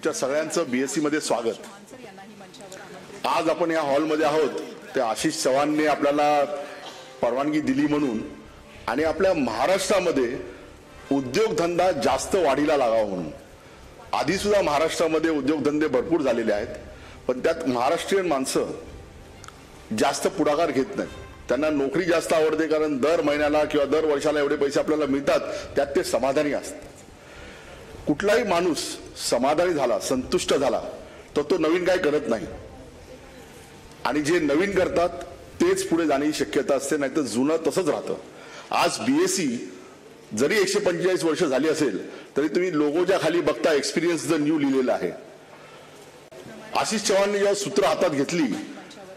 सगळ्यांचं बीएससी मध्ये स्वागत। आज आपण या हॉलमध्ये आहोत ते आशिष चव्हाणने आपल्याला परवानगी दिली म्हणून आणि आपल्या महाराष्ट्रामध्ये उद्योगधंदा जास्त वाढीला लागावा म्हणून। आधी सुद्धा महाराष्ट्रामध्ये उद्योगधंदे भरपूर झालेले आहेत, पण त्यात महाराष्ट्रीयन माणसं जास्त पुढाकार घेत नाहीत। त्यांना नोकरी जास्त आवडते कारण दर महिन्याला किंवा दर वर्षाला एवढे पैसे आपल्याला मिळतात, त्यात ते समाधानी असतात। कुठलाही माणूस समाधानी झाला, संतुष्ट झाला तर तो नवीन काय करत नाही आणि जे नवीन करतात तेच पुढे जाण्याची शक्यता असते, नाहीतर जुनं तसंच राहतं। आज बीएससी जरी 145 वर्ष झाली असेल तरी तुम्ही लोगोच्या खाली बघता एक्सपिरियन्स द न्यू लिहिलेलं आहे। आशिष चव्हाणने जेव्हा सूत्र हातात घेतली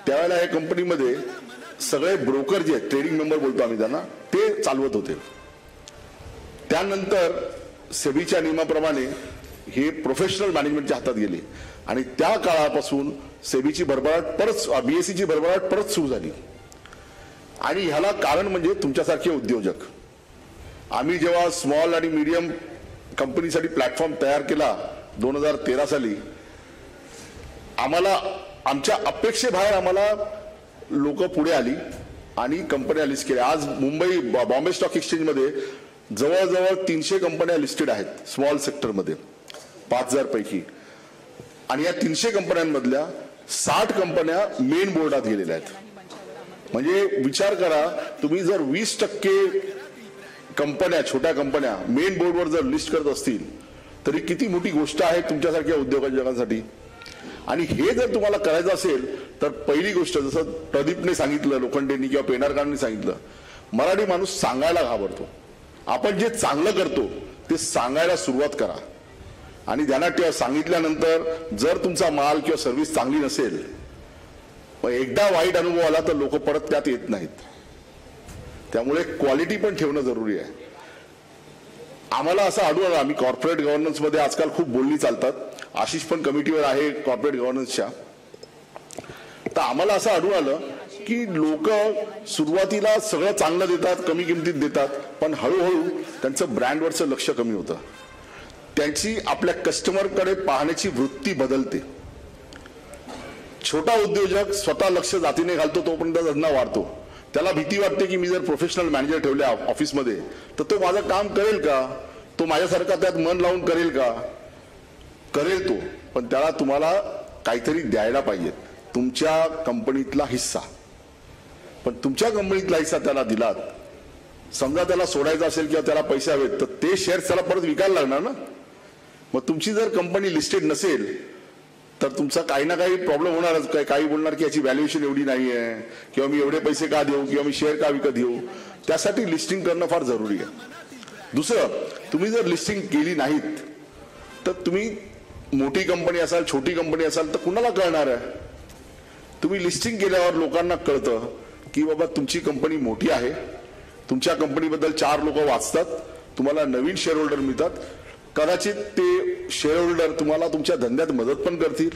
त्यावेळेला या कंपनीमध्ये सगळे ब्रोकर जे ट्रेडिंग मेंबर बोलतो आम्ही त्यांना, ते चालवत होते। त्यानंतर सेबीच्या नियमाप्रमाणे हे प्रोफेशनल मॅनेजमेंटच्या हातात गेले आणि त्या काळापासून सेबीची भरभराट परत बीएससीची भरभराट परत सुरू झाली। आणि ह्याला कारण म्हणजे तुमच्यासारखे उद्योजक। आम्ही जेव्हा स्मॉल आणि मीडियम कंपनीसाठी प्लॅटफॉर्म तयार केला 2013 साली, आम्हाला आमच्या अपेक्षेबाहेर आम्हाला लोक पुढे आली आणि कंपन्या लिस्ट केल्या। आज मुंबई बॉम्बे स्टॉक एक्सचेंज मध्ये जवळजवळ 300 कंपन्या लिस्टेड आहेत स्मॉल सेक्टरमध्ये 5000 पैकी, आणि या 300 कंपन्यांमधल्या 60 कंपन्या मेन बोर्डात गेलेल्या आहेत। म्हणजे विचार करा, तुम्ही जर 20% कंपन्या, छोट्या कंपन्या मेन बोर्डवर जर लिस्ट करत असतील तरी किती मोठी गोष्ट आहे तुमच्यासारख्या उद्योजकांसाठी। आणि हे जर तुम्हाला करायचं असेल तर पहिली गोष्ट, जसं प्रदीपने सांगितलं, लोखंडेंनी किंवा पेनारकरांनी सांगितलं, मराठी माणूस सांगायला घाबरतो। आपण जे चांगलं करतो ते सांगायला सुरुवात करा आणि ध्यानात ठेवा, सांगितल्यानंतर जर तुमचा माल किंवा सर्व्हिस चांगली नसेल, एकदा वाईट अनुभव आला तर लोक परत त्यात येत नाहीत। त्यामुळे क्वालिटी पण ठेवणं जरुरी आहे। आम्हाला असं आढळलं, आम्ही कॉर्पोरेट गव्हर्नन्स मध्ये आजकाल खूप बोलणी चालतात, आशिष पण कमिटीवर आहे कॉर्पोरेट गव्हर्नन्सच्या, तर आम्हाला असं आढळलं की लोक सुरुवातीला सगळं चांगलं देतात, कमी किमतीत देतात, पण हळूहळू त्यांचं ब्रँडवरचं लक्ष कमी होतं। त्यांची आपल्या कस्टमरकडे पाहण्याची वृत्ती बदलते। छोटा उद्योजक स्वतः लक्ष जातीने घालतो तोपर्यंत धंदा वाढतो। त्याला भीती वाटते की मी जर प्रोफेशनल मॅनेजर ठेवले ऑफिसमध्ये तर तो माझं काम करेल का, तो माझ्यासारखा त्यात मन लावून करेल का? करेल तो, पण त्याला तुम्हाला काहीतरी द्यायला पाहिजे, तुमच्या कंपनीतला हिस्सा। पण तुमच्या कंपनीतला हिस्सा त्याला दिलात, समजा त्याला सोडायचा असेल किंवा त्याला पैसे हवेत तर ते शेअर्स त्याला परत विकायला लागणार ना। मग तुमची जर कंपनी लिस्टेड नसेल तर तुमचा काही ना काही प्रॉब्लेम होणारच। काही बोलणार की याची व्हॅल्युएशन एवढी नाही आहे, किंवा मी एवढे पैसे का देऊ, किंवा मी शेअर का विकत घेऊ। त्यासाठी लिस्टिंग करणं फार जरुरी आहे। दुसरं, तुम्ही जर लिस्टिंग केली नाहीत तर तुम्ही मोठी कंपनी असाल, छोटी कंपनी असाल तर कुणाला कळणार आहे? तुम्ही लिस्टिंग केल्यावर लोकांना कळतं की बाबा तुमची कंपनी मोठी आहे, तुमच्या कंपनीबद्दल 4 लोक वाचतात, तुम्हाला नवीन शेअर होल्डर मिळतात, कदाचित ते शेअर होल्डर तुम्हाला तुमच्या धंद्यात मदत पण करतील,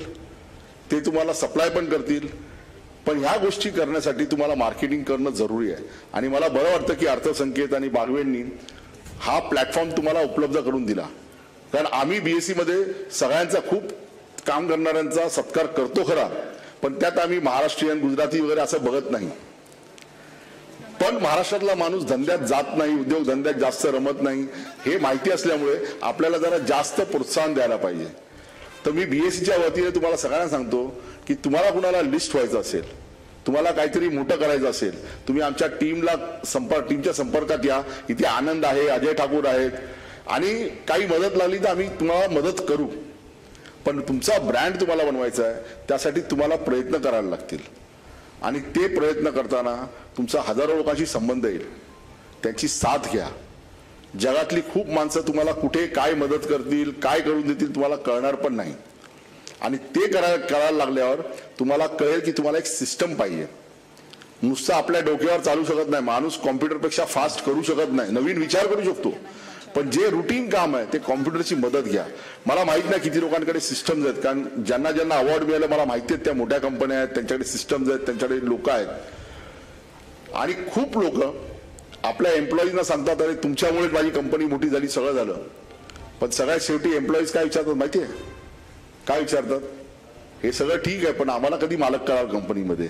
ते तुम्हाला सप्लाय पण करतील। पण ह्या गोष्टी करण्यासाठी तुम्हाला मार्केटिंग करणं जरुरी आहे। आणि मला बरं वाटतं की अर्थसंकेत आणि बागवेंनी हा प्लॅटफॉर्म तुम्हाला उपलब्ध करून दिला, कारण आम्ही बीएससी मध्ये सगळ्यांचा, खूप काम करणाऱ्यांचा सत्कार करतो खरा, पण त्यात आम्ही महाराष्ट्रीयन, गुजराती वगैरे असं बघत नाही। पण महाराष्ट्रातला माणूस धंद्यात जात नाही, उद्योग धंद्यात जास्त रमत नाही, हे माहिती असल्यामुळे आपल्याला जरा जास्त प्रोत्साहन द्यायला पाहिजे। तर मी बीएससीच्या वतीने तुम्हाला सगळ्यांना सांगतो की तुम्हाला कुणाला लिस्ट व्हायचं असेल, तुम्हाला काहीतरी मोठं करायचं असेल, तुम्ही आमच्या टीमच्या संपर्कात या। इथे आनंद आहे, अजय ठाकूर आहेत, आणि काही मदत लागली तर आम्ही तुम्हाला मदत करू। पण तुमचा ब्रँड तुम्हाला बनवायचा आहे, त्यासाठी तुम्हाला प्रयत्न करायला लागतील आणि ते प्रयत्न करताना तुमचा हजारो लोकांशी संबंध येईल, त्यांची साथ घ्या। जगातली खूप माणसं तुम्हाला कुठे काय मदत करतील, काय करून देतील तुम्हाला कळणार पण नाही, आणि ते करायला लागल्यावर तुम्हाला कळेल की तुम्हाला एक सिस्टम पाहिजे। नुसतं आपल्या डोक्यावर चालू शकत नाही माणूस, कॉम्प्युटरपेक्षा फास्ट करू शकत नाही, नवीन विचार करू शकतो, पण जे रुटीन काम आहे ते कॉम्प्युटरची मदत घ्या। मला माहित नाही किती लोकांकडे सिस्टम्स आहेत, कारण ज्यांना ज्यांना अवॉर्ड मिळालं मला माहिती आहे, त्या मोठ्या कंपन्या आहेत, त्यांच्याकडे सिस्टम्स आहेत, त्यांच्याकडे लोक आहेत। आणि खूप लोक आपल्या एम्प्लॉईजना सांगतात अरे तुमच्यामुळे माझी कंपनी मोठी झाली, सगळं झालं, पण सगळ्यात शेवटी एम्प्लॉईज काय विचारतात माहिती आहे? काय विचारतात? हे सगळं ठीक आहे, पण आम्हाला कधी मालक कराल कंपनीमध्ये?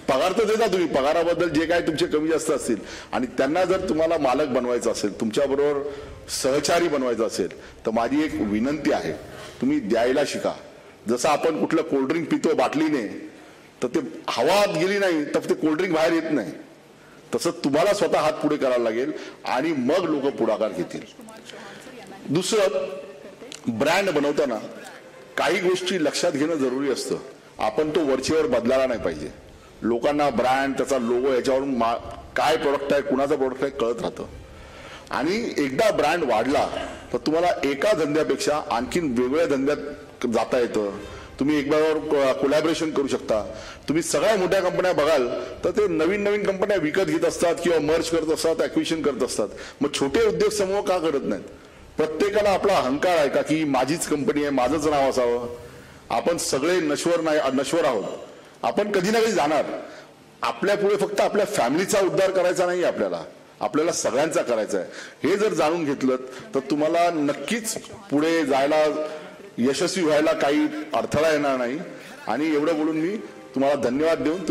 पगार तर देता तुम्ही, पगाराबद्दल जे काय तुमचे कमी जास्त असतील, आणि त्यांना जर तुम्हाला मालक बनवायचं असेल, तुमच्याबरोबर सहचारी बनवायचं असेल, तर माझी एक विनंती आहे, तुम्ही द्यायला शिका. जसं आपण कुठलं कोल्ड्रिंक पितो बाटलीने, तर ते हवा आत गेली नाही तर ते कोल्ड्रिंक बाहेर येत नाही. तसं तुम्हाला स्वतः हात पुढे करायला लागेल आणि मग लोक पुढाकार घेतील. दुसरं, ब्रँड बनवताना काही गोष्टी लक्षात घेणं जरुरी असतं. आपण तो वरचेवर बदलायला नाही पाहिजे. लोकांना ब्रँड, त्याचा लोगो, याच्यावरून काय प्रोडक्ट आहे, कुणाचा प्रोडक्ट आहे कळत राहतं. आणि एकदा ब्रँड वाढला तर तुम्हाला एका धंद्यापेक्षा आणखीन वेगळ्या धंद्यात जाता येतं. तुम्ही एकमेकांवर कोलॅबोरेशन करू शकता. तुम्ही सगळ्या मोठ्या कंपन्या बघाल तर ते नवीन नवीन कंपन्या विकत घेत असतात किंवा मर्ज करत असतात, ॲक्विजिशन करत असतात. मग छोटे उद्योग समूह का करत नाहीत? प्रत्येकाला आपला अहंकार आहे का की माझीच कंपनी आहे, माझंच नाव असावं? आपण सगळे नश्वर आहोत. आपण कधी ना कधी जाणार. आपल्या पुढे फक्त आपल्या फॅमिलीचा उद्धार करायचा नाही, आपल्याला सगळ्यांचा करायचा आहे. हे जर जाणून घेतलं तर तुम्हाला नक्कीच पुढे जायला, यशस्वी व्हायला काही अडथळा येणार नाही. आणि एवढं बोलून मी तुम्हाला धन्यवाद देऊन